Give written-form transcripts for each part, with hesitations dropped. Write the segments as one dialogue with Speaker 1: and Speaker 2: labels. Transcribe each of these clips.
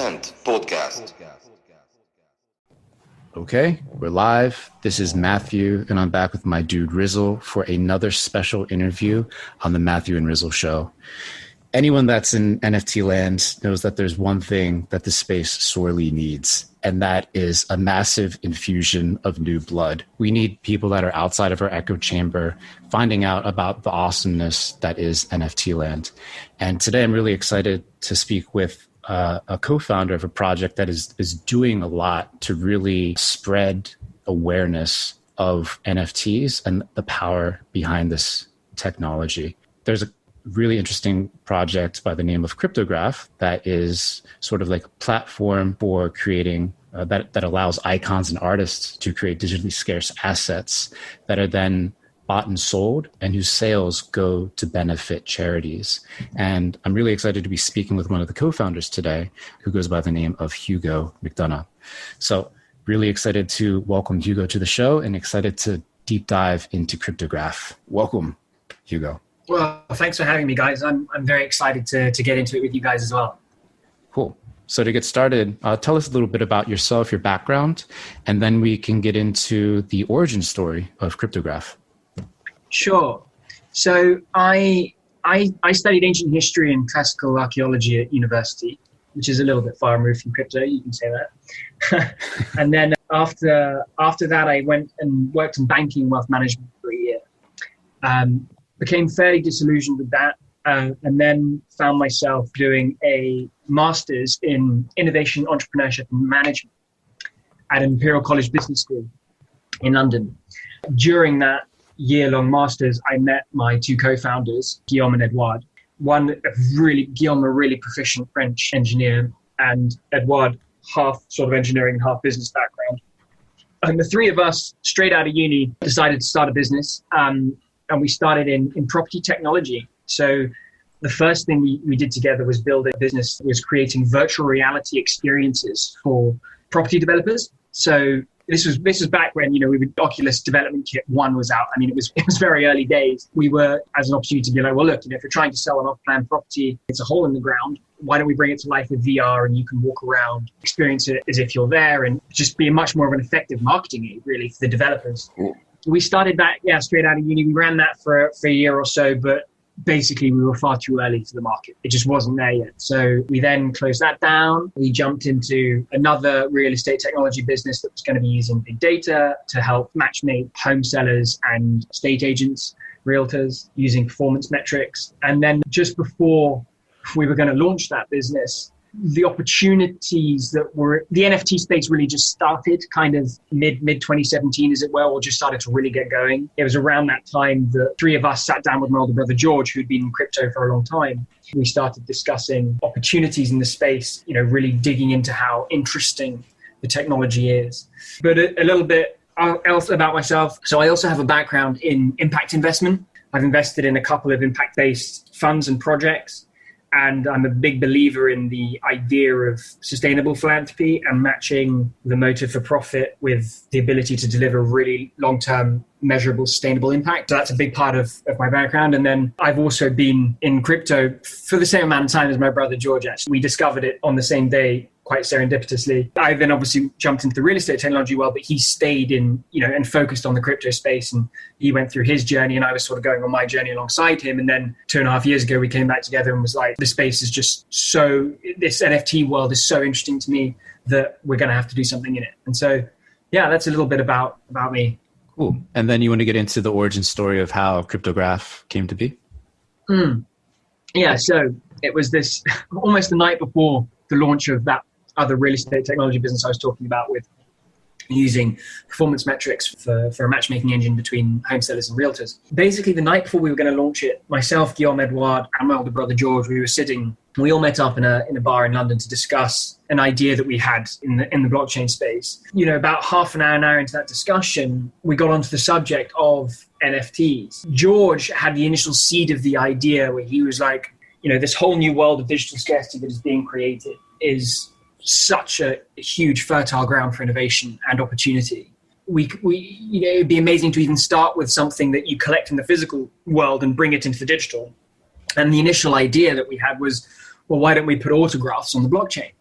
Speaker 1: Percent Podcast.
Speaker 2: Okay, we're live. This is Matthew, and I'm back with my dude Rizzle for another special interview on the Matthew and Rizzle Show. Anyone that's in NFT land knows that there's one thing that the space sorely needs, and that is a massive infusion of new blood. We need people that are outside of our echo chamber, finding out about the awesomeness that is NFT land. And today I'm really excited to speak with a co-founder of a project that is doing a lot to really spread awareness of NFTs and the power behind this technology. There's a really interesting project by the name of Cryptograph that is sort of like a platform for creating that allows icons and artists to create digitally scarce assets that are then bought and sold and whose sales go to benefit charities. And I'm really excited to be speaking with one of the co-founders today who goes by the name of Hugo McDonaugh. So really excited to welcome Hugo to the show and excited to deep dive into Cryptograph. Welcome, Hugo.
Speaker 3: Well, thanks for having me, guys. I'm very excited to get into it with you guys as well.
Speaker 2: Cool. So to get started, tell us a little bit about yourself, your background, and then we can get into the origin story of Cryptograph.
Speaker 3: Sure. So I studied ancient history and classical archaeology at university, which is a little bit far removed from crypto, you can say that. And then after that, I went and worked in banking and wealth management for a year. Became fairly disillusioned with that, and then found myself doing a master's in innovation, entrepreneurship, and management at Imperial College Business School in London. During that year-long master's, I met my two co-founders, Guillaume and Edouard. Guillaume, a really proficient French engineer, and Edouard, half sort of engineering and half business background. And the three of us, straight out of uni, decided to start a business. And we started in property technology. So the first thing we did together was build a business that was creating virtual reality experiences for property developers. So this was back when, Oculus Development Kit 1 was out. I mean, it was very early days. We were, as an opportunity to be like, well, look, if you're trying to sell an off-plan property, it's a hole in the ground. Why don't we bring it to life with VR and you can walk around, experience it as if you're there, and just be much more of an effective marketing aid, really, for the developers. Cool. We started back, straight out of uni. We ran that for a year or so, but basically we were far too early for the market. It just wasn't there yet. So we then closed that down. We jumped into another real estate technology business that was going to be using big data to help matchmake home sellers and estate agents, realtors, using performance metrics. And then just before we were going to launch that business, the opportunities that were, the NFT space really just started kind of mid 2017, as it were, or just started to really get going. It was around that time that three of us sat down with my older brother, George, who'd been in crypto for a long time. We started discussing opportunities in the space, really digging into how interesting the technology is. But a little bit else about myself. So I also have a background in impact investment. I've invested in a couple of impact-based funds and projects. And I'm a big believer in the idea of sustainable philanthropy and matching the motive for profit with the ability to deliver really long-term, measurable, sustainable impact. So that's a big part of my background. And then I've also been in crypto for the same amount of time as my brother George, actually. We discovered it on the same day, quite serendipitously. I then obviously jumped into the real estate technology world, but he stayed in, and focused on the crypto space, and he went through his journey and I was sort of going on my journey alongside him. And then 2.5 years ago, we came back together and was like, this space is just this NFT world is so interesting to me that we're going to have to do something in it. And so, that's a little bit about me.
Speaker 2: Cool. And then you want to get into the origin story of how Cryptograph came to be?
Speaker 3: Yeah, so it was this almost the night before the launch of that other real estate technology business I was talking about, with using performance metrics for a matchmaking engine between home sellers and realtors. Basically, the night before we were going to launch it, myself, Guillaume, Edouard, and my older brother George, we all met up in a bar in London to discuss an idea that we had in the blockchain space. About half an hour into that discussion, we got onto the subject of NFTs. George had the initial seed of the idea where he was like, this whole new world of digital scarcity that is being created is such a huge fertile ground for innovation and opportunity. It'd be amazing to even start with something that you collect in the physical world and bring it into the digital. And the initial idea that we had was, well, why don't we put autographs on the blockchain?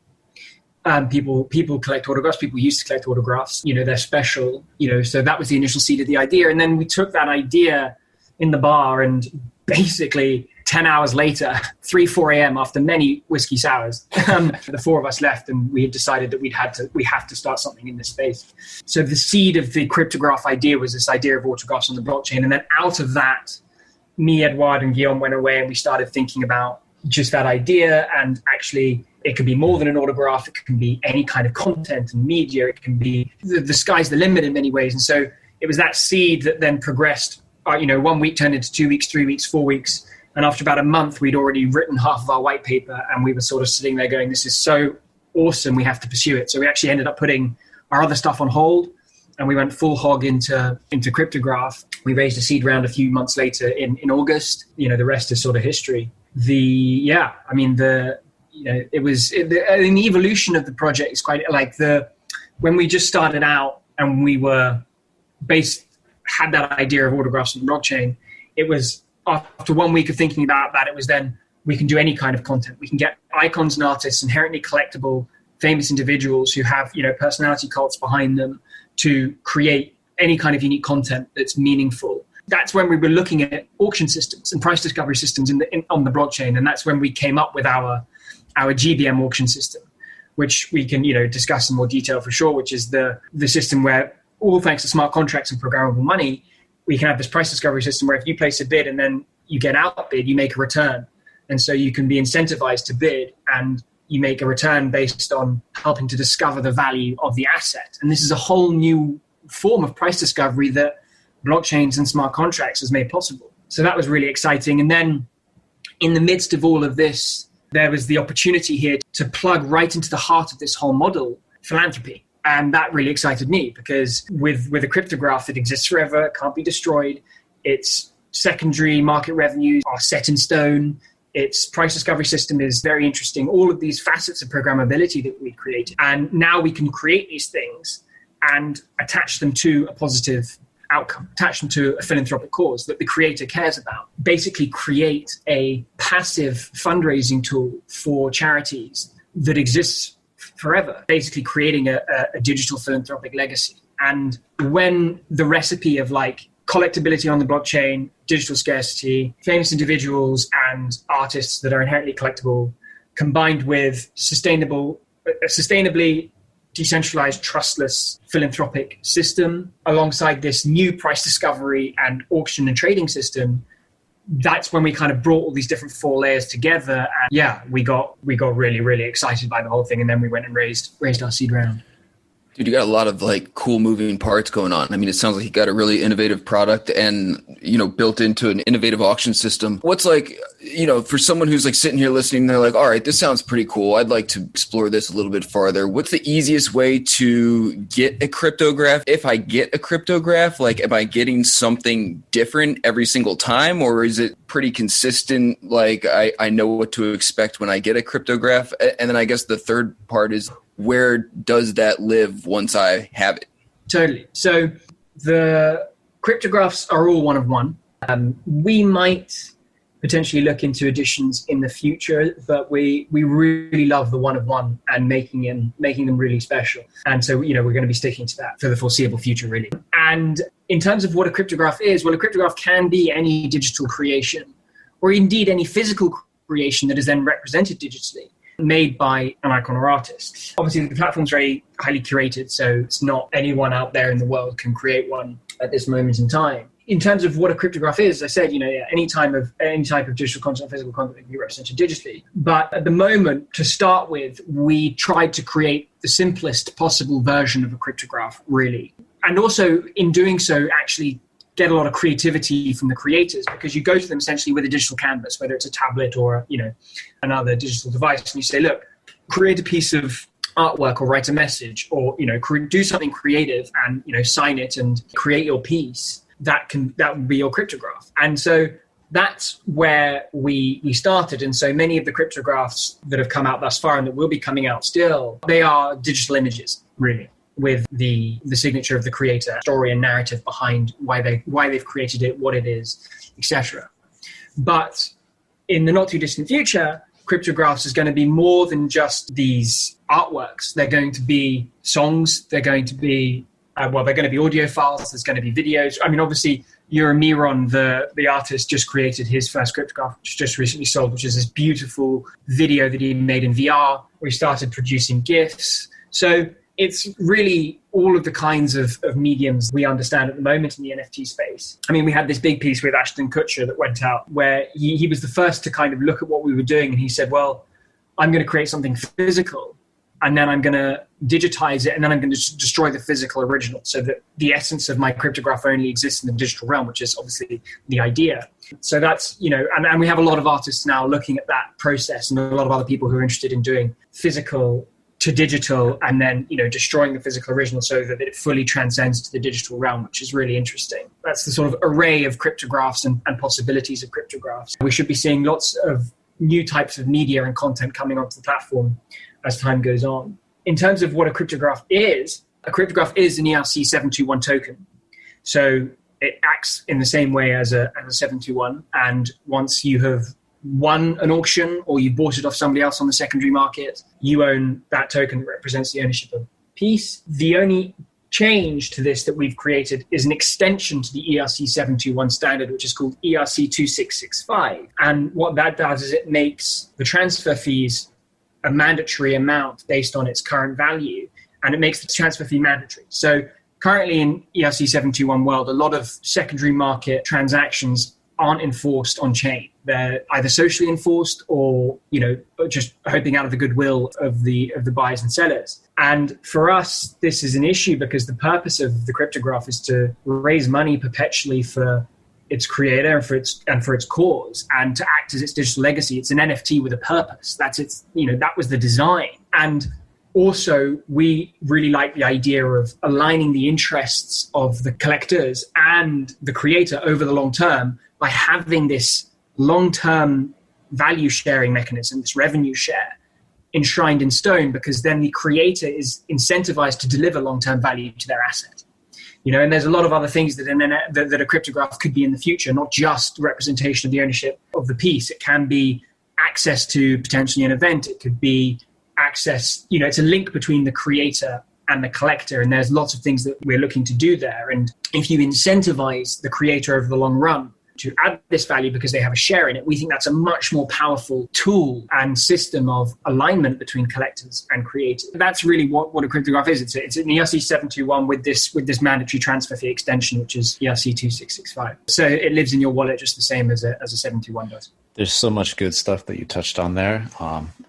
Speaker 3: People collect autographs. People used to collect autographs. They're special. So that was the initial seed of the idea. And then we took that idea in the bar, and basically 10 hours later, 4 a.m. after many whiskey sours, the four of us left, and we had decided that we have to start something in this space. So the seed of the cryptograph idea was this idea of autographs on the blockchain. And then out of that, me, Edouard, and Guillaume went away, and we started thinking about just that idea. And actually, it could be more than an autograph. It can be any kind of content and media. It can be the sky's the limit in many ways. And so it was that seed that then progressed. 1 week turned into 2 weeks, 3 weeks, 4 weeks. And after about a month, we'd already written half of our white paper, and we were sort of sitting there going, this is so awesome, we have to pursue it. So we actually ended up putting our other stuff on hold, and we went full hog into Cryptograph. We raised a seed round a few months later in August. The rest is sort of history. The evolution of the project is quite like when we just started out and we had that idea of autographs on the blockchain. It was after 1 week of thinking about that, it was then we can do any kind of content. We can get icons and artists, inherently collectible, famous individuals who have personality cults behind them to create any kind of unique content that's meaningful. That's when we were looking at auction systems and price discovery systems on the blockchain, and that's when we came up with our GBM auction system, which we can discuss in more detail for sure, which is the system where, all thanks to smart contracts and programmable money, we can have this price discovery system where if you place a bid and then you get outbid, you make a return. And so you can be incentivized to bid, and you make a return based on helping to discover the value of the asset. And this is a whole new form of price discovery that blockchains and smart contracts has made possible. So that was really exciting. And then in the midst of all of this, there was the opportunity here to plug right into the heart of this whole model, philanthropy. And that really excited me, because with a cryptograph, it exists forever, it can't be destroyed. Its secondary market revenues are set in stone. Its price discovery system is very interesting. All of these facets of programmability that we created. And now we can create these things and attach them to a positive outcome, attach them to a philanthropic cause that the creator cares about. Basically create a passive fundraising tool for charities that exists forever, basically creating a digital philanthropic legacy. And when the recipe of collectability on the blockchain, digital scarcity, famous individuals and artists that are inherently collectible, combined with sustainably decentralized, trustless philanthropic system, alongside this new price discovery and auction and trading system, that's when we kind of brought all these different four layers together. And we got really, really excited by the whole thing. And then we went and raised our seed round.
Speaker 1: Dude, you got a lot of cool moving parts going on. I mean, it sounds like you got a really innovative product and, built into an innovative auction system. What's for someone who's sitting here listening, they're like, all right, this sounds pretty cool. I'd like to explore this a little bit farther. What's the easiest way to get a cryptograph? If I get a cryptograph, am I getting something different every single time, or is it pretty consistent? I know what to expect when I get a cryptograph. And then I guess the third part is, where does that live once I have it?
Speaker 3: Totally. So the cryptographs are all one of one. We might potentially look into additions in the future, but we really love the one of one and making them really special. And so, we're going to be sticking to that for the foreseeable future, really. And in terms of what a cryptograph is, well, a cryptograph can be any digital creation, or indeed any physical creation that is then represented digitally, made by an icon or artist. Obviously, the platform's very highly curated, so it's not anyone out there in the world can create one at this moment in time. In terms of what a cryptograph is, as I said, any type of digital content, physical content can be represented digitally. But at the moment, to start with, we tried to create the simplest possible version of a cryptograph, really. And also, in doing so, actually get a lot of creativity from the creators, because you go to them essentially with a digital canvas, whether it's a tablet or another digital device, and you say, look, create a piece of artwork or write a message, or do something creative and sign it and create your piece. That would be your cryptograph. And so that's where we started. And so many of the cryptographs that have come out thus far and that will be coming out still, they are digital images, really, with the signature of the creator, story and narrative behind why they've created it, what it is, etc. But in the not too distant future, cryptographs is going to be more than just these artworks. They're going to be songs. They're going to be, they're going to be audio files. There's going to be videos. I mean, obviously, Miron, the artist, just created his first cryptograph, which just recently sold, which is this beautiful video that he made in VR, where he started producing GIFs. So it's really all of the kinds of mediums we understand at the moment in the NFT space. I mean, we had this big piece with Ashton Kutcher that went out where he was the first to kind of look at what we were doing, and he said, well, I'm going to create something physical, and then I'm going to digitize it, and then I'm going to destroy the physical original, so that the essence of my cryptograph only exists in the digital realm, which is obviously the idea. So that's, and we have a lot of artists now looking at that process, and a lot of other people who are interested in doing physical to digital, and then, destroying the physical original so that it fully transcends to the digital realm, which is really interesting. That's the sort of array of cryptographs and possibilities of cryptographs. We should be seeing lots of new types of media and content coming onto the platform as time goes on. In terms of what a cryptograph is an ERC-721 token. So it acts in the same way as a 721. And once you have won an auction or you bought it off somebody else on the secondary market, you own that token that represents the ownership of a piece. The only change to this that we've created is an extension to the ERC-721 standard, which is called ERC-2665. And what that does is it makes the transfer fees a mandatory amount based on its current value, and it makes the transfer fee mandatory. So currently in ERC-721 world, a lot of secondary market transactions aren't enforced on chain. They're either socially enforced or, just hoping out of the goodwill of the buyers and sellers. And for us, this is an issue because the purpose of the cryptograph is to raise money perpetually for its creator and for its cause, and to act as its digital legacy. It's an NFT with a purpose. That's its, that was the design. And also, we really like the idea of aligning the interests of the collectors and the creator over the long term by having this long-term value sharing mechanism, this revenue share, enshrined in stone, because then the creator is incentivized to deliver long-term value to their asset. And there's a lot of other things that a cryptograph could be in the future, not just representation of the ownership of the piece. It can be access to potentially an event. It could be access, it's a link between the creator and the collector. And there's lots of things that we're looking to do there. And if you incentivize the creator over the long run to add this value because they have a share in it, we think that's a much more powerful tool and system of alignment between collectors and creators. That's really what a cryptograph is. It's an ERC-721 with this mandatory transfer fee extension, which is ERC-2665. So it lives in your wallet just the same as a 721 does.
Speaker 2: There's so much good stuff that you touched on there.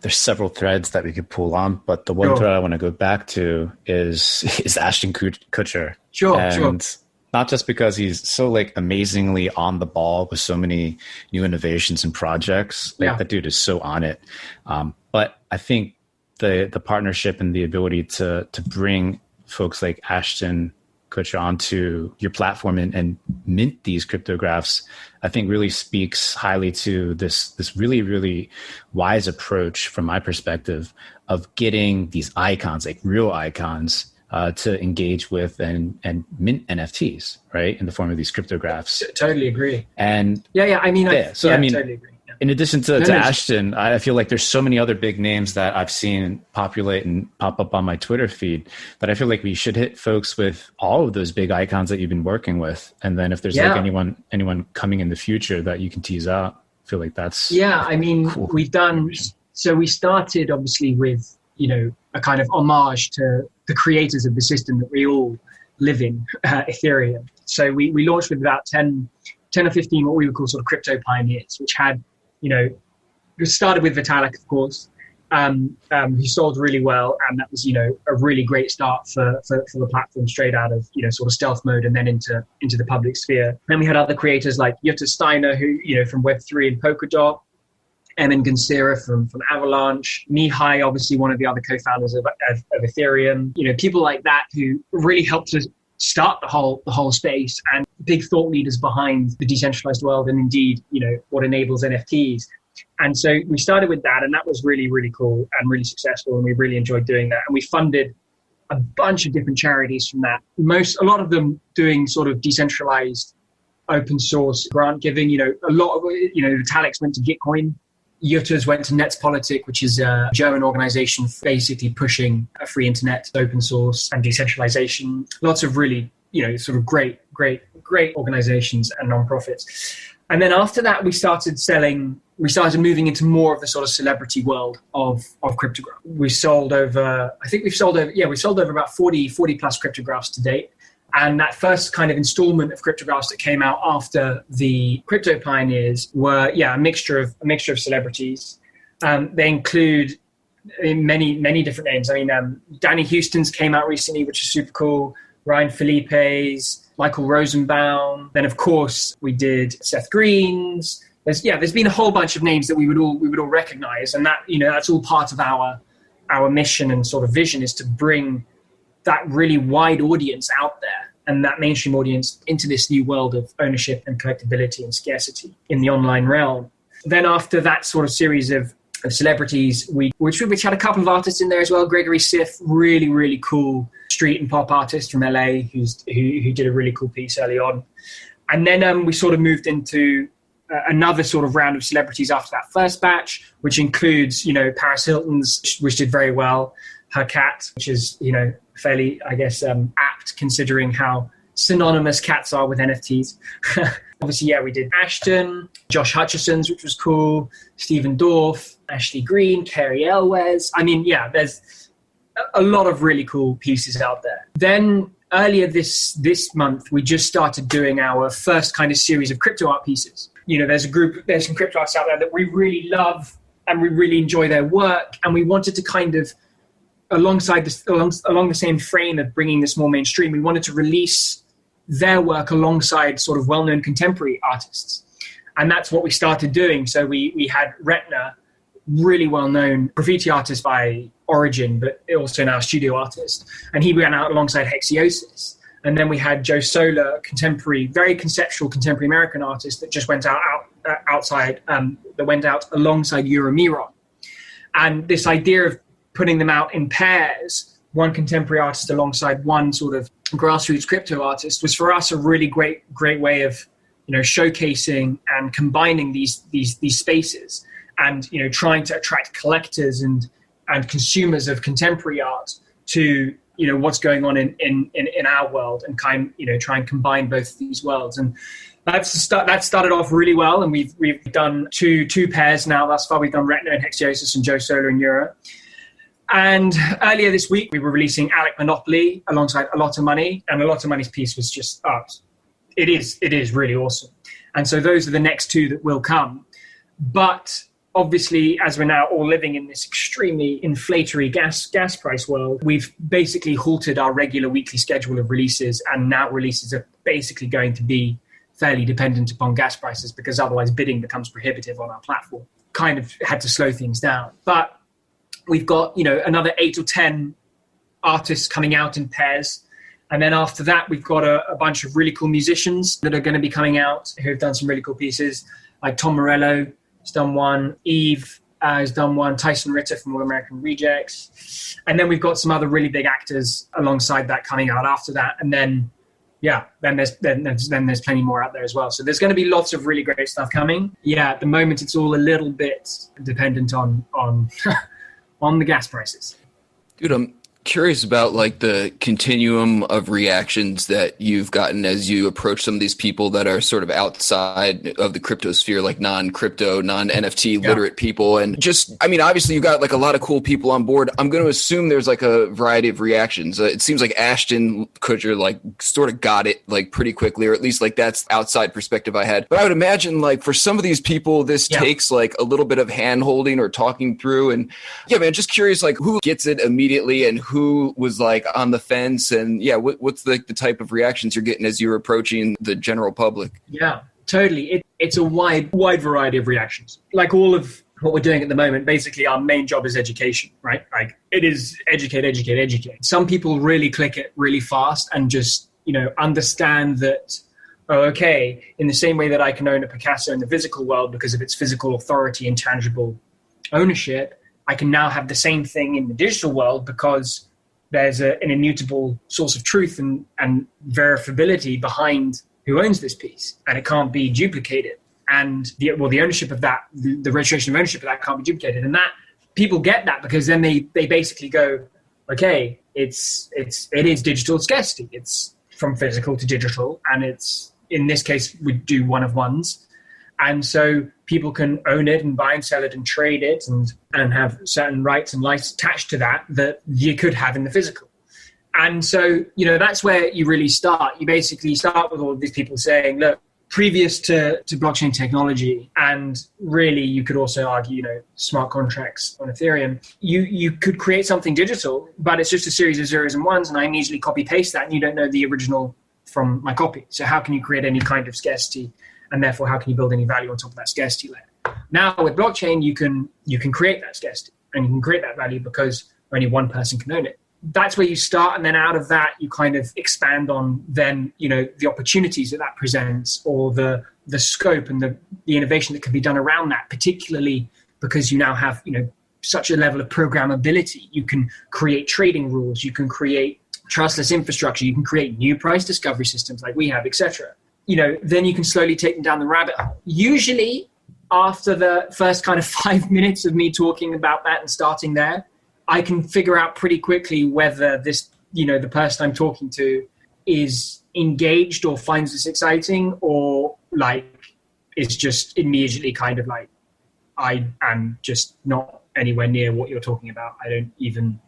Speaker 2: There's several threads that we could pull on, but the one thread I want to go back to is Ashton Kutcher.
Speaker 3: Sure.
Speaker 2: Not just because he's so amazingly on the ball with so many new innovations and projects. That dude is so on it. But I think the partnership and the ability to bring folks like Ashton Kutcher onto your platform and mint these cryptographs, I think really speaks highly to this really, really wise approach from my perspective of getting these icons, real icons, to engage with and mint NFTs, right, in the form of these cryptographs.
Speaker 3: Totally agree.
Speaker 2: And
Speaker 3: totally agree.
Speaker 2: In addition to Ashton, I feel like there's so many other big names that I've seen populate and pop up on my Twitter feed that I feel like we should hit folks with all of those big icons that you've been working with. And then if there's anyone coming in the future that you can tease out, I feel like that's
Speaker 3: cool. We started obviously with, a kind of homage to the creators of the system that we all live in, Ethereum. So we launched with about 10 or 15 what we would call sort of crypto pioneers, which had, it started with Vitalik, of course, who sold really well. And that was, a really great start for the platform straight out of, sort of stealth mode and then into the public sphere. Then we had other creators like Jutta Steiner, who, from Web3 and Polkadot, Emin Gansira from Avalanche, Mihai, obviously one of the other co-founders of Ethereum, people like that who really helped us start the whole space, and big thought leaders behind the decentralized world and indeed, what enables NFTs. And so we started with that, and that was really, really cool and really successful, and we really enjoyed doing that. And we funded a bunch of different charities from that. A lot of them doing sort of decentralized open source grant giving, a lot of, Vitalik's went to Gitcoin, Jutter's went to Netzpolitik, which is a German organization basically pushing a free internet, open source and decentralization. Lots of really, sort of great organizations and nonprofits. And then after that, we started moving into more of the sort of celebrity world of cryptograph. We sold over about 40 plus cryptographs to date. And that first kind of installment of cryptographs that came out after the crypto pioneers were, a mixture of celebrities. They include many different names. I mean, Danny Houston's came out recently, which is super cool. Ryan Felipe's, Michael Rosenbaum. Then, of course, we did Seth Green's. There's been a whole bunch of names that we would all recognize, and that that's all part of our mission and sort of vision, is to bring that really wide audience out there and that mainstream audience into this new world of ownership and collectability and scarcity in the online realm. Then after that sort of series of celebrities, which had a couple of artists in there as well. Gregory Siff, really, really cool street and pop artist from LA who did a really cool piece early on. And then we sort of moved into another sort of round of celebrities after that first batch, which includes, Paris Hilton's, which did very well, her cat, which is, fairly, I guess, apt considering how synonymous cats are with NFTs. Obviously, we did Ashton, Josh Hutcherson's, which was cool, Stephen Dorff, Ashley Green, Carrie Elwes. I mean, there's a lot of really cool pieces out there. Then earlier this month, we just started doing our first kind of series of crypto art pieces. There's some crypto artists out there that we really love and we really enjoy their work. And we wanted to kind of, along the same frame of bringing this more mainstream, we wanted to release their work alongside sort of well-known contemporary artists. And that's what we started doing. So we had Retna, really well-known graffiti artist by origin, but also now a studio artist. And he went out alongside Hexiosis. And then we had Joe Sola, contemporary, very conceptual contemporary American artist that just went outside alongside Euramiron. And this idea of putting them out in pairs, one contemporary artist alongside one sort of grassroots crypto artist, was for us a really great way of, showcasing and combining these spaces and, trying to attract collectors and consumers of contemporary art to, what's going on in our world and try and combine both of these worlds. And that started off really well. And we've done two pairs now thus far. We've done Retna and Hexiosis and Joe Sola and Euro. And earlier this week, we were releasing Alec Monopoly alongside A Lot of Money. And A Lot of Money's piece was just, it is really awesome. And so those are the next two that will come. But obviously, as we're now all living in this extremely inflationary gas price world, we've basically halted our regular weekly schedule of releases. And now releases are basically going to be fairly dependent upon gas prices, because otherwise bidding becomes prohibitive on our platform. Kind of had to slow things down. But we've got, another 8 or 10 artists coming out in pairs. And then after that, we've got a bunch of really cool musicians that are going to be coming out who have done some really cool pieces, like Tom Morello has done one, Eve has done one, Tyson Ritter from All American Rejects. And then we've got some other really big actors alongside that coming out after that. And then, then there's plenty more out there as well. So there's going to be lots of really great stuff coming. At the moment, it's all a little bit dependent on on the gas prices.
Speaker 1: Dude, I'm curious about like the continuum of reactions that you've gotten as you approach some of these people that are sort of outside of the crypto sphere, like non-crypto, non-NFT literate people. And just, I mean, obviously you've got like a lot of cool people on board. I'm going to assume there's like a variety of reactions. It seems like Ashton Kutcher like sort of got it like pretty quickly, or at least like that's outside perspective I had. But I would imagine like for some of these people, this takes like a little bit of hand holding or talking through. And man, just curious, like who gets it immediately and who was like on the fence, and what's the type of reactions you're getting as you're approaching the general public?
Speaker 3: Yeah, totally. It's a wide variety of reactions. Like all of what we're doing at the moment, basically our main job is education, right? Like it is educate. Some people really click it really fast and just, understand that, in the same way that I can own a Picasso in the physical world because of its physical authority and tangible ownership, I can now have the same thing in the digital world because there's an immutable source of truth and verifiability behind who owns this piece, and it can't be duplicated. and the ownership of that, the registration of ownership of that can't be duplicated. And that people get that because then they basically go, okay, it is digital scarcity. It's from physical to digital, and it's, in this case, we do one of ones. And so people can own it and buy and sell it and trade it and have certain rights and rights attached to that you could have in the physical. And so, that's where you really start. You basically start with all of these people saying, look, previous to blockchain technology, and really you could also argue, smart contracts on Ethereum, you could create something digital, but it's just a series of zeros and ones, and I can easily copy paste that, and you don't know the original from my copy. So how can you create any kind of scarcity? And therefore, how can you build any value on top of that scarcity layer? Now, with blockchain, you can create that scarcity, and you can create that value because only one person can own it. That's where you start, and then out of that, you kind of expand on then, the opportunities that presents, or the scope and the innovation that can be done around that, particularly because you now have, such a level of programmability. You can create trading rules, you can create trustless infrastructure, you can create new price discovery systems like we have, etc. Then you can slowly take them down the rabbit hole. Usually after the first kind of 5 minutes of me talking about that and starting there, I can figure out pretty quickly whether this, the person I'm talking to is engaged or finds this exciting, or is just immediately kind of like, I am just not anywhere near what you're talking about. I don't even,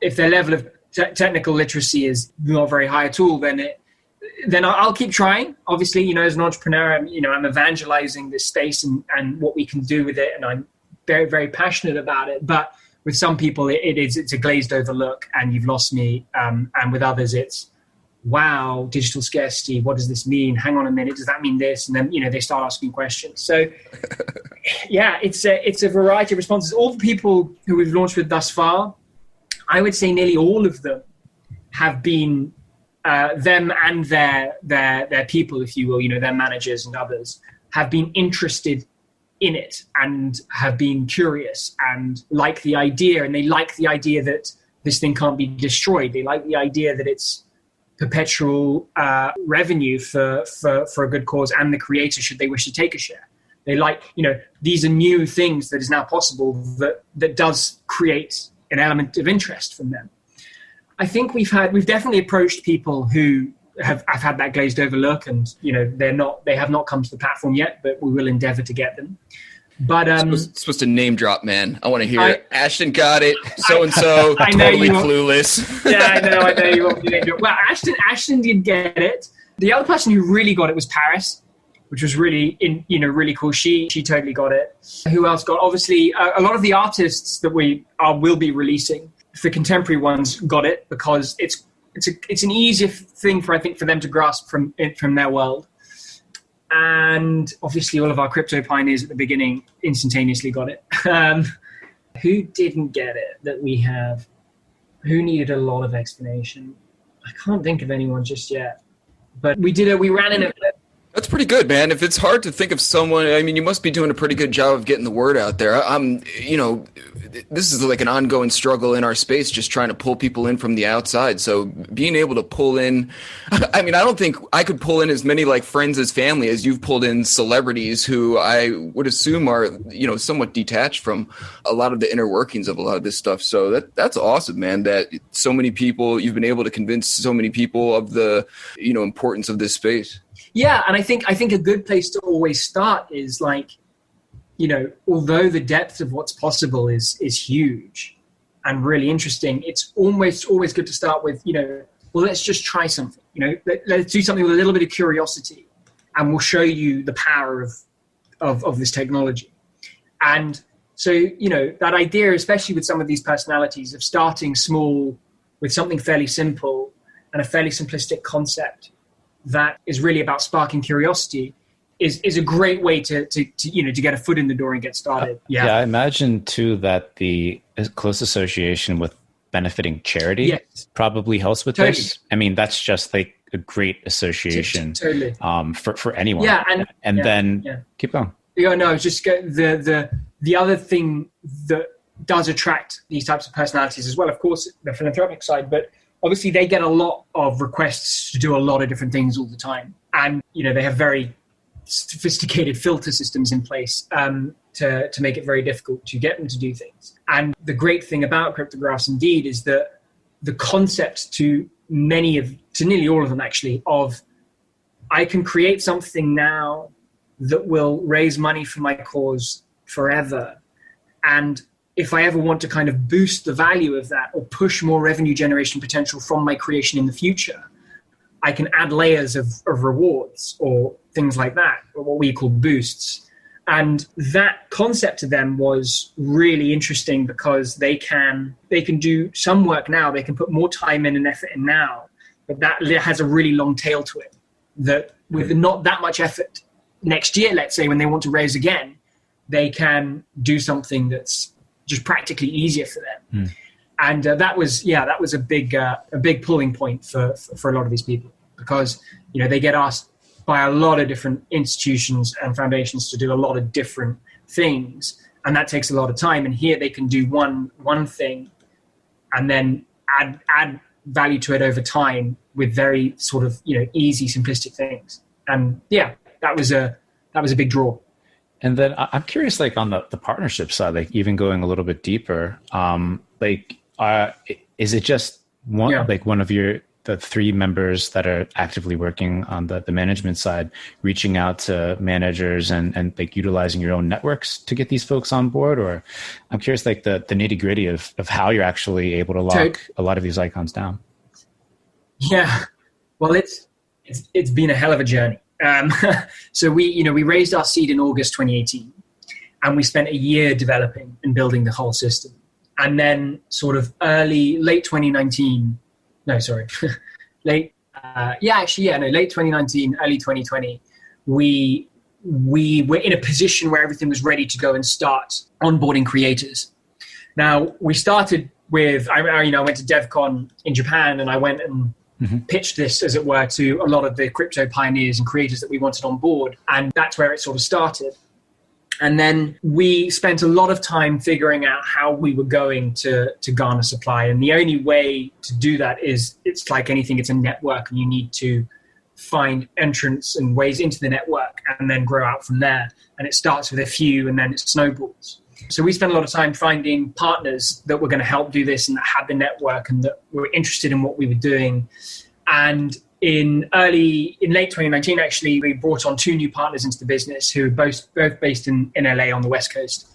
Speaker 3: if their level of technical literacy is not very high at all, then I'll keep trying. Obviously, as an entrepreneur, I'm evangelizing this space and what we can do with it, and I'm very, very passionate about it. But with some people, it's a glazed over look, and you've lost me. And with others, it's, wow, digital scarcity. What does this mean? Hang on a minute. Does that mean this? And then, they start asking questions. So, yeah, it's a variety of responses. All the people who we've launched with thus far, I would say nearly all of them have been them and their people, if you will, their managers and others, have been interested in it and have been curious and like the idea, and they like the idea that this thing can't be destroyed. They like the idea that it's perpetual revenue for a good cause and the creator should they wish to take a share. They like, these are new things that is now possible that does create an element of interest from them. I think we've definitely approached people who have had that glazed over look, and they have not come to the platform yet, but we will endeavor to get them. But
Speaker 1: supposed to name drop, man. I want to hear it. Ashton got it. So and so, totally clueless.
Speaker 3: Yeah, I know you want to name drop. Well, Ashton did get it. The other person who really got it was Paris, which was really really cool. She totally got it. Who else got? Obviously, a lot of the artists that we will be releasing, the contemporary ones, got it because it's an easier thing for them to grasp from their world. And obviously all of our crypto pioneers at the beginning instantaneously got it. Who didn't get it that we have? Who needed a lot of explanation? I can't think of anyone just yet. But we ran in a...
Speaker 1: That's pretty good, man. If it's hard to think of someone, I mean, you must be doing a pretty good job of getting the word out there. This is like an ongoing struggle in our space, just trying to pull people in from the outside. So being able to pull in, I mean, I don't think I could pull in as many like friends as family as you've pulled in celebrities who I would assume are, somewhat detached from a lot of the inner workings of a lot of this stuff. So that's awesome, man, that so many people, you've been able to convince so many people of the, importance of this space.
Speaker 3: Yeah, and I think a good place to always start is like, although the depth of what's possible is huge and really interesting, it's always good to start with, let's just try something. Let's do something with a little bit of curiosity, and we'll show you the power of this technology. And so, that idea, especially with some of these personalities, of starting small with something fairly simple and a fairly simplistic concept that is really about sparking curiosity is a great way to get a foot in the door and get started.
Speaker 2: Yeah, I imagine too that the close association with benefiting charity probably helps with this. I mean, that's just like a great association
Speaker 3: totally.
Speaker 2: For anyone.
Speaker 3: Yeah,
Speaker 2: and then keep going.
Speaker 3: Yeah, no, it's just the other thing that does attract these types of personalities as well, of course, the philanthropic side, but obviously they get a lot of requests to do a lot of different things all the time. And, they have very sophisticated filter systems in place to make it very difficult to get them to do things. And the great thing about cryptographs indeed is that the concept to nearly all of them actually, of I can create something now that will raise money for my cause forever. And if I ever want to kind of boost the value of that or push more revenue generation potential from my creation in the future, I can add layers of rewards or things like that, or what we call boosts. And that concept to them was really interesting because they can do some work now, they can put more time in and effort in now, but that has a really long tail to it, that with not that much effort next year, let's say, when they want to raise again, they can do something that's just practically easier for them. And that was a big pulling point for a lot of these people, because they get asked by a lot of different institutions and foundations to do a lot of different things, and that takes a lot of time. And here they can do one thing and then add value to it over time with very sort of easy, simplistic things. And that was a big draw.
Speaker 2: And then I'm curious, like on the partnership side, like even going a little bit deeper, is it just one, like one of the three members that are actively working on the management side, reaching out to managers and like utilizing your own networks to get these folks on board? Or I'm curious, like the nitty gritty of how you're actually able to lock a lot of these icons down.
Speaker 3: Yeah, well, it's been a hell of a journey. So we raised our seed in August 2018, and we spent a year developing and building the whole system. And then sort of late 2019, late 2019, early 2020, we were in a position where everything was ready to go and start onboarding creators. Now, we started with, I went to DevCon in Japan, and I went and pitched this, as it were, to a lot of the crypto pioneers and creators that we wanted on board. And that's where it sort of started. And then we spent a lot of time figuring out how we were going to garner supply. And the only way to do that is, it's like anything, it's a network, and you need to find entrance and ways into the network and then grow out from there. And it starts with a few and then it snowballs. So we spent a lot of time finding partners that were going to help do this and that had the network and that were interested in what we were doing. And in late 2019, actually, we brought on two new partners into the business who are both based in LA on the West Coast.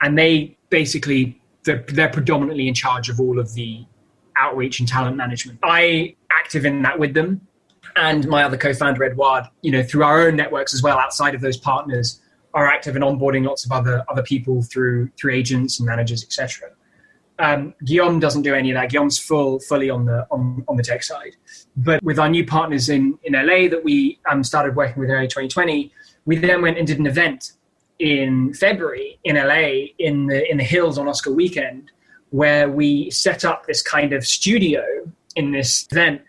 Speaker 3: And they basically, they're predominantly in charge of all of the outreach and talent management. I active in that with them. And my other co-founder, Edouard, through our own networks as well, outside of those partners, are active in onboarding lots of other people through agents and managers, etc. Guillaume doesn't do any of that. Guillaume's fully on the tech side. But with our new partners in LA that we started working with in early 2020, we then went and did an event in February in LA in the hills on Oscar weekend, where we set up this kind of studio in this event,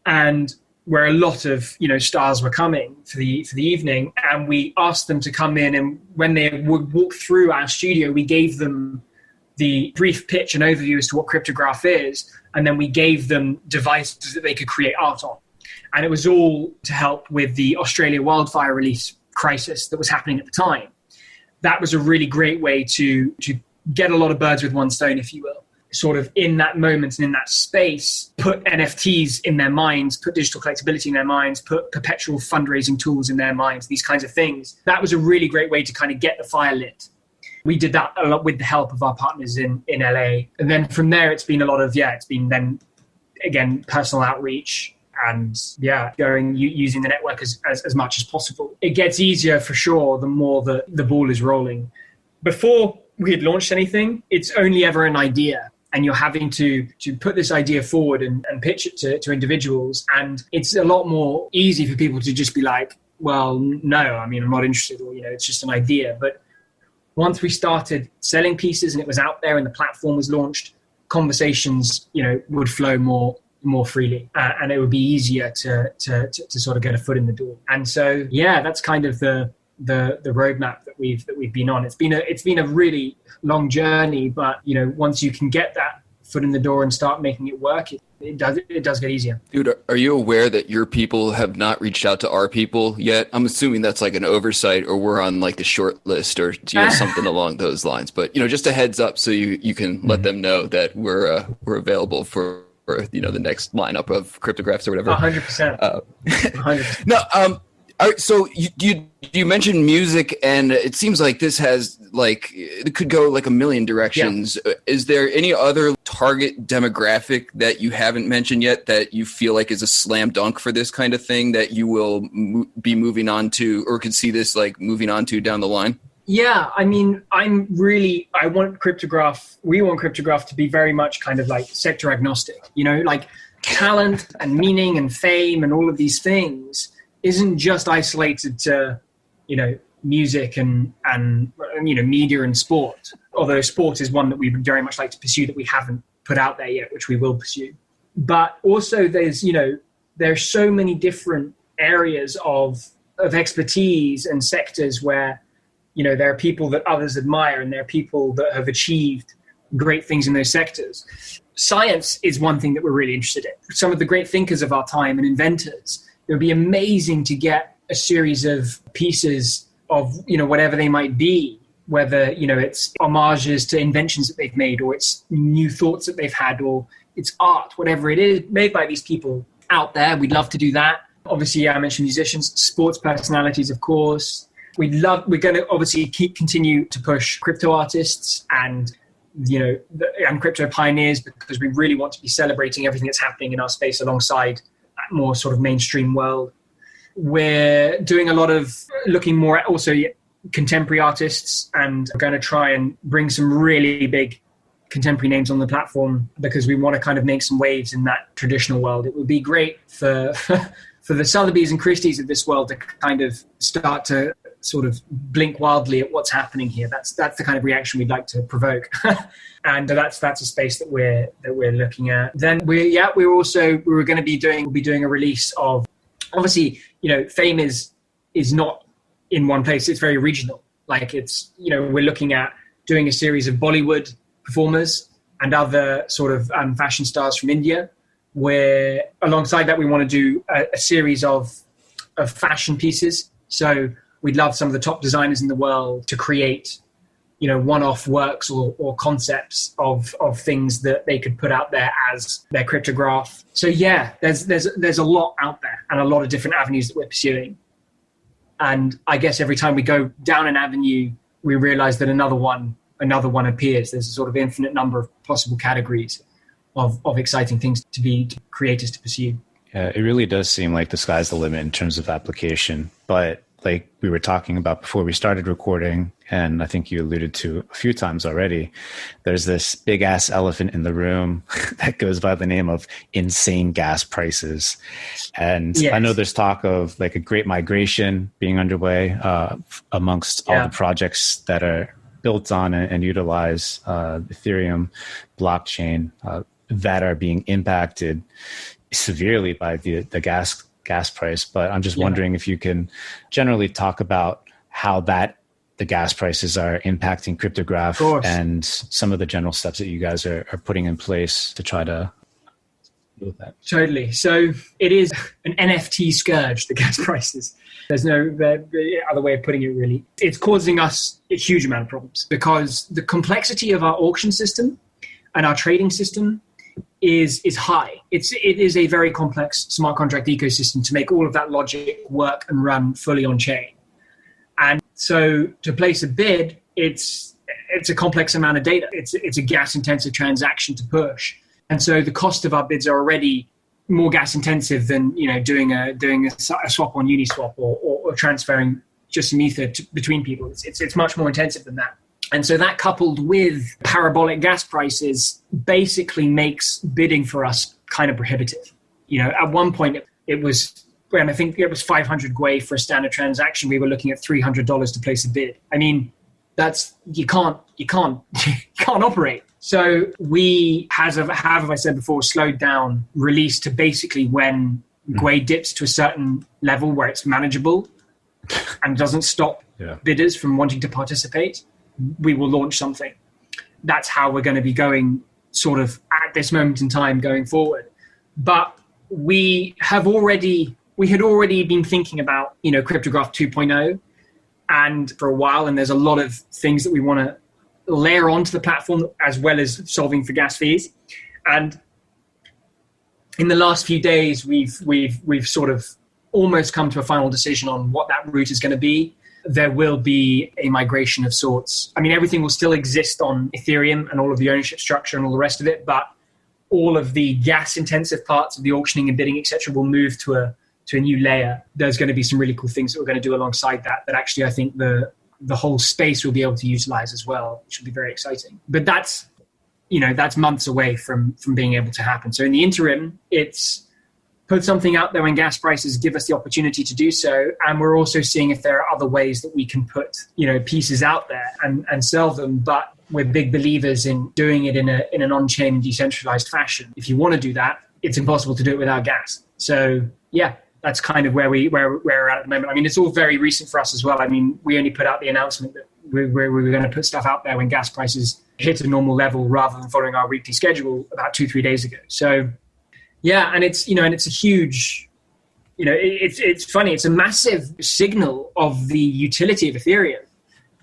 Speaker 3: and where a lot of stars were coming for the evening, and we asked them to come in, and when they would walk through our studio, we gave them the brief pitch and overview as to what Cryptograph is, and then we gave them devices that they could create art on. And it was all to help with the Australia wildfire relief crisis that was happening at the time. That was a really great way to get a lot of birds with one stone, if you will. Sort of in that moment and in that space, put NFTs in their minds, put digital collectability in their minds, put perpetual fundraising tools in their minds, these kinds of things. That was a really great way to kind of get the fire lit. We did that a lot with the help of our partners in LA. And then from there, it's been a lot of, it's been then, again, personal outreach and, using the network as much as possible. It gets easier for sure the more the ball is rolling. Before we had launched anything, it's only ever an idea. And you're having to put this idea forward and pitch it to individuals. And it's a lot more easy for people to just be like, well, no, I'm not interested, or, it's just an idea. But once we started selling pieces and it was out there and the platform was launched, conversations, would flow more freely, and it would be easier to sort of get a foot in the door. And so, that's kind of the roadmap that we've been on. It's been a really long journey, but once you can get that foot in the door and start making it work, it does get easier.
Speaker 1: Dude, are you aware that your people have not reached out to our people yet? I'm assuming that's like an oversight, or we're on like the short list, or something along those lines. But just a heads up, so you can let them know that we're available for the next lineup of cryptographs or whatever.
Speaker 3: 100%. 100%.
Speaker 1: No, all right, so you mentioned music, and it seems like this has it could go like a million directions. Yeah. Is there any other target demographic that you haven't mentioned yet that you feel like is a slam dunk for this kind of thing that you will be moving on to, or could see this like moving on to down the line?
Speaker 3: Yeah, I mean, we want Cryptograph to be very much kind of like sector agnostic, like talent and meaning and fame and all of these things isn't just isolated to, music and media and sport, although sport is one that we would very much like to pursue that we haven't put out there yet, which we will pursue. But also there's so many different areas of expertise and sectors where, there are people that others admire and there are people that have achieved great things in those sectors. Science is one thing that we're really interested in. Some of the great thinkers of our time and inventors, it would be amazing to get a series of pieces of, whatever they might be, whether, it's homages to inventions that they've made, or it's new thoughts that they've had, or it's art, whatever it is, made by these people out there. We'd love to do that. Obviously, I mentioned musicians, sports personalities, of course. We're going to obviously continue to push crypto artists and crypto pioneers, because we really want to be celebrating everything that's happening in our space alongside that more sort of mainstream world. We're doing a lot of looking more at also contemporary artists, and we're going to try and bring some really big contemporary names on the platform, because we want to kind of make some waves in that traditional world. It would be great for the Sotheby's and Christie's of this world to kind of start to sort of blink wildly at what's happening here. That's the kind of reaction we'd like to provoke. And that's a space that we're looking at. Then we'll be doing a release of, obviously, fame is not in one place. It's very regional. Like it's, we're looking at doing a series of Bollywood performers and other sort of fashion stars from India, where alongside that we want to do a series of fashion pieces. So we'd love some of the top designers in the world to create, one-off works or concepts of things that they could put out there as their cryptograph. So yeah, there's a lot out there and a lot of different avenues that we're pursuing. And I guess every time we go down an avenue, we realize that another one appears. There's a sort of infinite number of possible categories of exciting things to creators to pursue.
Speaker 2: Yeah, it really does seem like the sky's the limit in terms of application. But like we were talking about before we started recording, and I think you alluded to a few times already, there's this big ass elephant in the room that goes by the name of insane gas prices. And yes. I know there's talk of like a great migration being underway amongst all the projects that are built on and utilize Ethereum blockchain that are being impacted severely by the gas price. But I'm just wondering if you can generally talk about how the gas prices are impacting Cryptograph and some of the general steps that you guys are putting in place to try to deal with that.
Speaker 3: Totally. So it is an NFT scourge, the gas prices. There's no other way of putting it, really. It's causing us a huge amount of problems because the complexity of our auction system and our trading system is high. It is a very complex smart contract ecosystem to make all of that logic work and run fully on chain. And so to place a bid, it's a complex amount of data. It's a gas intensive transaction to push. And so the cost of our bids are already more gas intensive than doing a swap on Uniswap or transferring just some ether between people. It's much more intensive than that. And so that coupled with parabolic gas prices basically makes bidding for us kind of prohibitive. At one point it was, when I think it was 500 Gwei for a standard transaction, we were looking at $300 to place a bid. I mean, that's, you can't operate. So we have I said before, slowed down release to basically when Gwei dips to a certain level where it's manageable and doesn't stop bidders from wanting to participate, we will launch something. That's how we're going to be going sort of at this moment in time going forward. But we had already been thinking about, Cryptograph 2.0 and for a while, and there's a lot of things that we want to layer onto the platform as well as solving for gas fees. And in the last few days, we've sort of almost come to a final decision on what that route is going to be. There will be a migration of sorts. I mean, everything will still exist on Ethereum and all of the ownership structure and all the rest of it, but all of the gas-intensive parts of the auctioning and bidding, etc., will move to a new layer. There's going to be some really cool things that we're going to do alongside that actually I think the whole space will be able to utilize as well, which will be very exciting. But that's months away from being able to happen. So in the interim, it's put something out there when gas prices give us the opportunity to do so. And we're also seeing if there are other ways that we can put, pieces out there and sell them. But we're big believers in doing it in an on-chain and decentralized fashion. If you want to do that, it's impossible to do it without gas. So yeah, that's kind of where we're at the moment. I mean, it's all very recent for us as well. I mean, we only put out the announcement that we were going to put stuff out there when gas prices hit a normal level rather than following our weekly schedule about 2-3 days ago. So yeah, and it's a huge, it's funny. It's a massive signal of the utility of Ethereum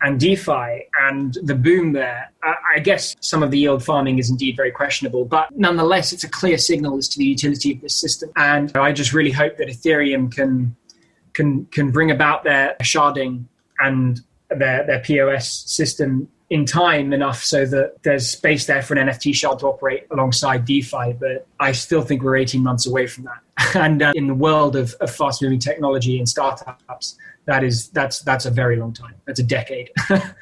Speaker 3: and DeFi and the boom there. I guess some of the yield farming is indeed very questionable, but nonetheless, it's a clear signal as to the utility of this system. And I just really hope that Ethereum can bring about their sharding and their POS system in time enough so that there's space there for an NFT shard to operate alongside DeFi. But I still think we're 18 months away from that. And in the world of fast-moving technology and startups, that's a very long time. That's a decade.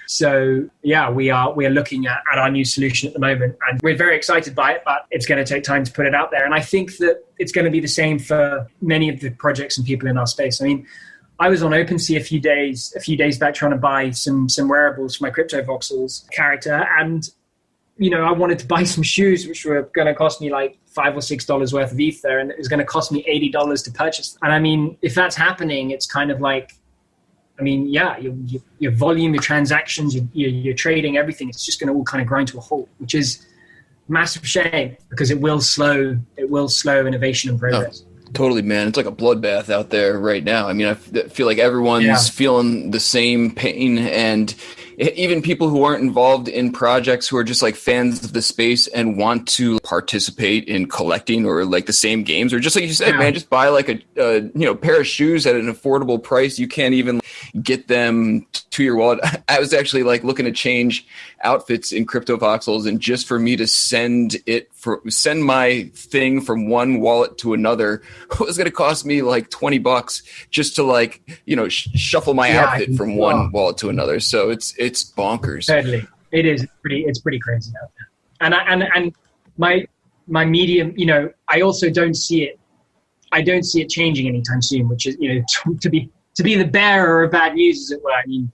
Speaker 3: So yeah, we are looking at our new solution at the moment, and we're very excited by it, but it's going to take time to put it out there. And I think that it's going to be the same for many of the projects and people in our space. I mean, I was on OpenSea a few days back trying to buy some wearables for my Crypto Voxels character, and I wanted to buy some shoes which were going to cost me like $5 or $6 worth of Ether, and it was going to cost me $80 to purchase them. And I mean, if that's happening, it's kind of like, I mean, yeah, your volume, your transactions, your trading, everything, it's just going to all kind of grind to a halt, which is a massive shame because it will slow innovation and progress.
Speaker 1: Oh. Totally, man. It's like a bloodbath out there right now. I mean, I feel like everyone's feeling the same pain, and even people who aren't involved in projects who are just like fans of the space and want to participate in collecting or like the same games, or just like you said, man, just buy like a pair of shoes at an affordable price. You can't even get them to your wallet. I was actually like looking to change outfits in Crypto Voxels, and just for me to send my thing from one wallet to another was going to cost me like $20 just to like, shuffle my outfit from one wallet to another. So it's bonkers.
Speaker 3: Totally. It is it's pretty crazy out there. And my medium, I also don't see it changing anytime soon, which is, to be the bearer of bad news, as it were. I mean,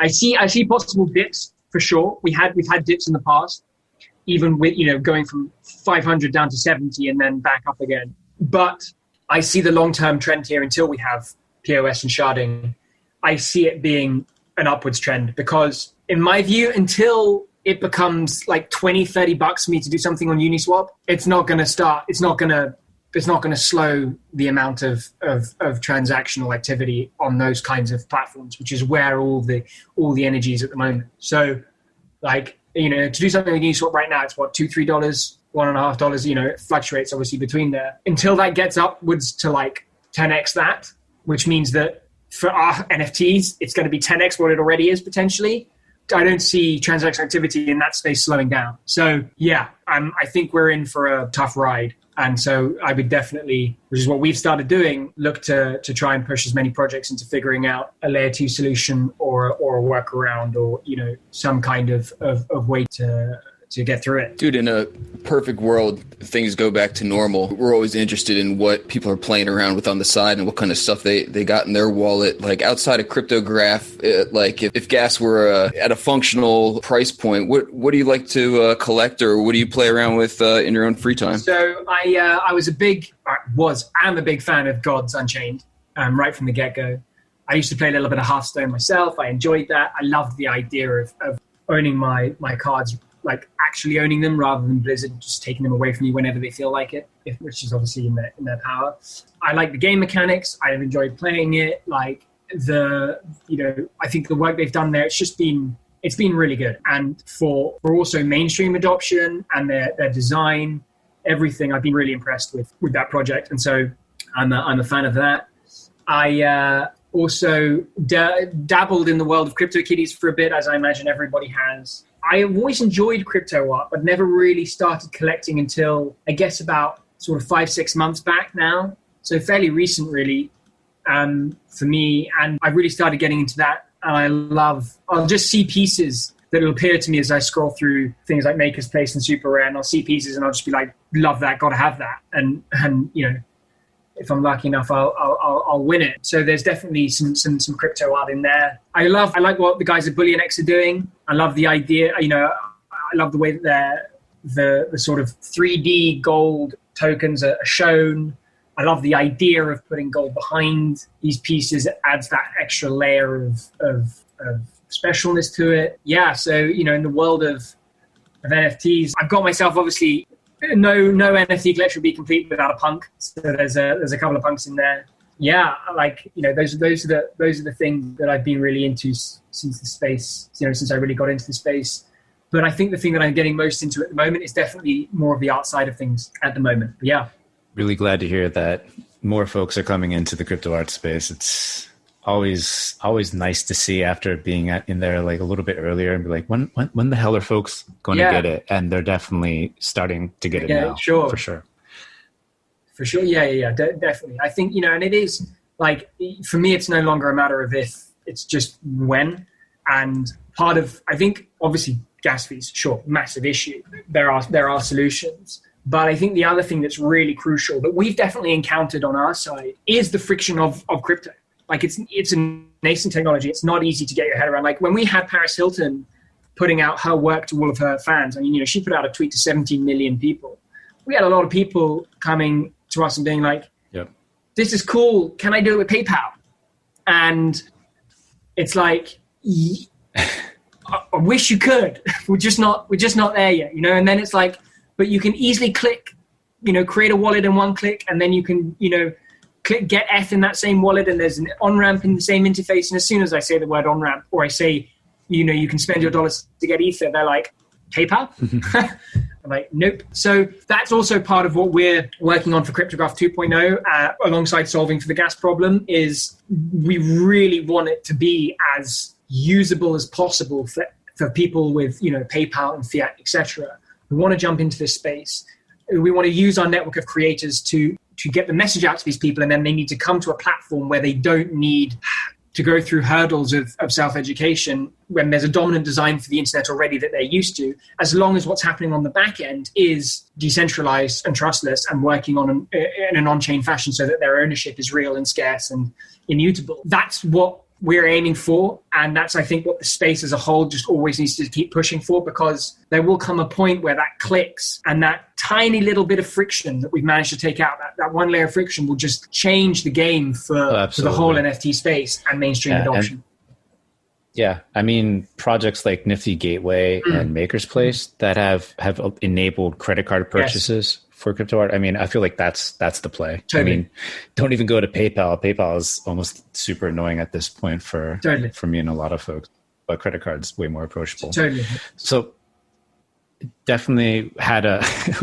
Speaker 3: I see possible dips for sure. We've had dips in the past, even with, going from 500 down to 70 and then back up again. But I see the long-term trend here until we have POS and sharding. I see it being an upwards trend because, in my view, until it becomes like $20-$30 for me to do something on Uniswap, it's not going to slow the amount of transactional activity on those kinds of platforms, which is where all the energy is at the moment. So, like, to do something with Uniswap right now, it's what, $2-3, $1.50. It fluctuates obviously between there. Until that gets upwards to like 10x that, which means that for our NFTs, it's going to be 10x what it already is potentially. I don't see transaction activity in that space slowing down. So yeah, I think we're in for a tough ride. And so I would definitely, which is what we've started doing, look to try and push as many projects into figuring out a layer 2 solution or a workaround or, some kind of way to get through it.
Speaker 1: Dude, in a perfect world, things go back to normal. We're always interested in what people are playing around with on the side and what kind of stuff they got in their wallet. Like outside of Cryptograph, like if gas were at a functional price point, what do you like to collect, or what do you play around with in your own free time?
Speaker 3: So I am a big fan of Gods Unchained right from the get-go. I used to play a little bit of Hearthstone myself. I enjoyed that. I loved the idea of owning my cards like actually owning them rather than Blizzard just taking them away from you whenever they feel like it, which is obviously in their power. I like the game mechanics. I've enjoyed playing it. Like I think the work they've done there, it's been really good. And for also mainstream adoption and their design, everything, I've been really impressed with that project. And so I'm a fan of that. I also dabbled in the world of CryptoKitties for a bit, as I imagine everybody has. I have always enjoyed crypto art, but never really started collecting until, I guess, about sort of 5-6 months back now. So fairly recent, really, for me. And I really started getting into that. And I'll just see pieces that will appear to me as I scroll through things like Maker's Place and Super Rare, and I'll see pieces and I'll just be like, love that, gotta have that. And if I'm lucky enough, I'll win it. So there's definitely some crypto art in there. I like what the guys at BullionX are doing. I love the idea. I love the way that the sort of 3D gold tokens are shown. I love the idea of putting gold behind these pieces. It adds that extra layer of specialness to it. Yeah. So in the world of NFTs, I've got myself obviously. No NFT collection would be complete without a punk. So there's a couple of punks in there. Yeah, like those are the things that I've been really into since the space. Since I really got into the space. But I think the thing that I'm getting most into at the moment is definitely more of the art side of things at the moment. But yeah,
Speaker 2: really glad to hear that more folks are coming into the crypto art space. It's always nice to see after being in there like a little bit earlier and be like, when the hell are folks going to get it? And they're definitely starting to get it now.
Speaker 3: Sure.
Speaker 2: For sure.
Speaker 3: Yeah. Definitely. I think, and it is like, for me, it's no longer a matter of if, it's just when. And part of, I think, obviously gas fees, sure, massive issue. There are solutions. But I think the other thing that's really crucial that we've definitely encountered on our side is the friction of crypto. Like it's a nascent technology. It's not easy to get your head around. Like when we had Paris Hilton putting out her work to all of her fans, she put out a tweet to 17 million people. We had a lot of people coming to us and being like,
Speaker 2: yep,
Speaker 3: this is cool. Can I do it with PayPal? And it's like, I wish you could. We're just not there yet, And then it's like, but you can easily click, create a wallet in one click, and then you can, click get ETH in that same wallet, and there's an on-ramp in the same interface. And as soon as I say the word on-ramp, or I say, you can spend your dollars to get Ether, they're like, PayPal? I'm like, nope. So that's also part of what we're working on for Cryptograph 2.0, alongside solving for the gas problem, is we really want it to be as usable as possible for people with, PayPal and fiat, etc. We want to jump into this space. We want to use our network of creators to get the message out to these people, and then they need to come to a platform where they don't need to go through hurdles of self-education when there's a dominant design for the internet already that they're used to, as long as what's happening on the back end is decentralized and trustless and working in an on-chain fashion so that their ownership is real and scarce and immutable. That's what we're aiming for, and that's, I think, what the space as a whole just always needs to keep pushing for, because there will come a point where that clicks, and that tiny little bit of friction that we've managed to take out, that one layer of friction, will just change the game for the whole NFT space and mainstream adoption.
Speaker 2: Projects like Nifty Gateway and Maker's Place that have enabled credit card purchases for crypto art. I feel like that's the play.
Speaker 3: Totally.
Speaker 2: Don't even go to PayPal. PayPal is almost super annoying at this point for me and a lot of folks, but credit card's way more approachable.
Speaker 3: Totally.
Speaker 2: So definitely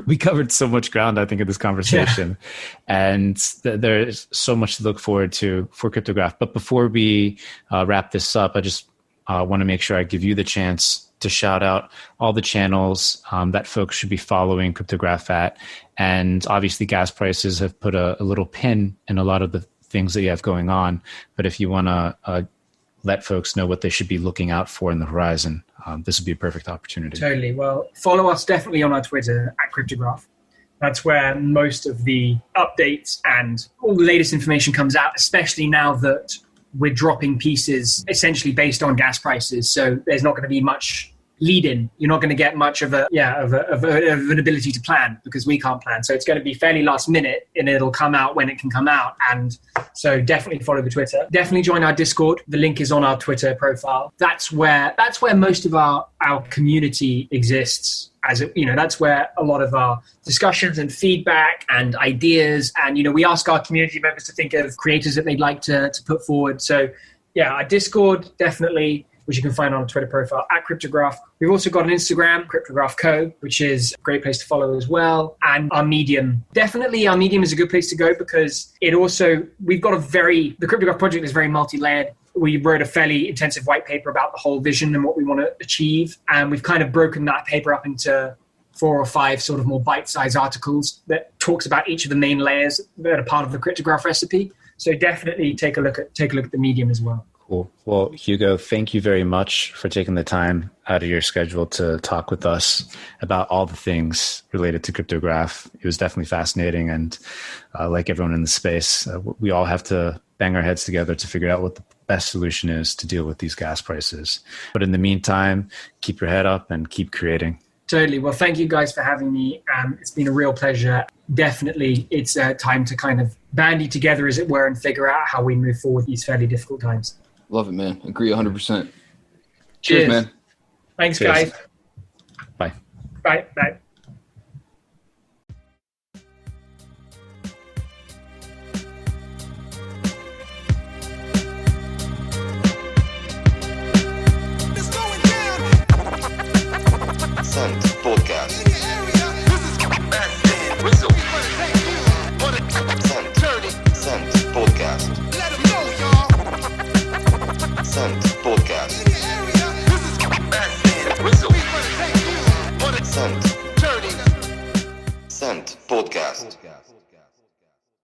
Speaker 2: we covered so much ground, I think, in this conversation, and there's so much to look forward to for Cryptograph. But before we wrap this up, I just want to make sure I give you the chance to shout out all the channels that folks should be following Cryptograph at. And obviously gas prices have put a little pin in a lot of the things that you have going on. But if you want to let folks know what they should be looking out for in the horizon, this would be a perfect opportunity.
Speaker 3: Totally. Well, follow us definitely on our Twitter at Cryptograph. That's where most of the updates and all the latest information comes out, especially now that we're dropping pieces essentially based on gas prices. So there's not going to be much, lead in. You're not going to get much of an ability to plan, because we can't plan. So it's going to be fairly last minute, and it'll come out when it can come out. And so definitely follow the Twitter. Definitely join our Discord. The link is on our Twitter profile. That's where most of our community exists. That's where a lot of our discussions and feedback and ideas, and we ask our community members to think of creators that they'd like to put forward. So our Discord, definitely, which you can find on our Twitter profile at Cryptograph. We've also got an Instagram, Cryptograph Co., which is a great place to follow as well. And our Medium. Definitely our Medium is a good place to go, because the Cryptograph project is very multi-layered. We wrote a fairly intensive white paper about the whole vision and what we want to achieve. And we've kind of broken that paper up into 4 or 5 sort of more bite-sized articles that talks about each of the main layers that are part of the Cryptograph recipe. So definitely take a look at the Medium as well.
Speaker 2: Cool. Well, Hugo, thank you very much for taking the time out of your schedule to talk with us about all the things related to Cryptograph. It was definitely fascinating. And like everyone in the space, we all have to bang our heads together to figure out what the best solution is to deal with these gas prices. But in the meantime, keep your head up and keep creating.
Speaker 3: Totally. Well, thank you guys for having me. It's been a real pleasure. Definitely, it's time to kind of bandy together, as it were, and figure out how we move forward these fairly difficult times.
Speaker 1: Love it, man. Agree 100%.
Speaker 3: Cheers,
Speaker 1: man.
Speaker 3: Thanks,
Speaker 2: Cheers.
Speaker 3: guys.
Speaker 2: Bye.
Speaker 3: Bye.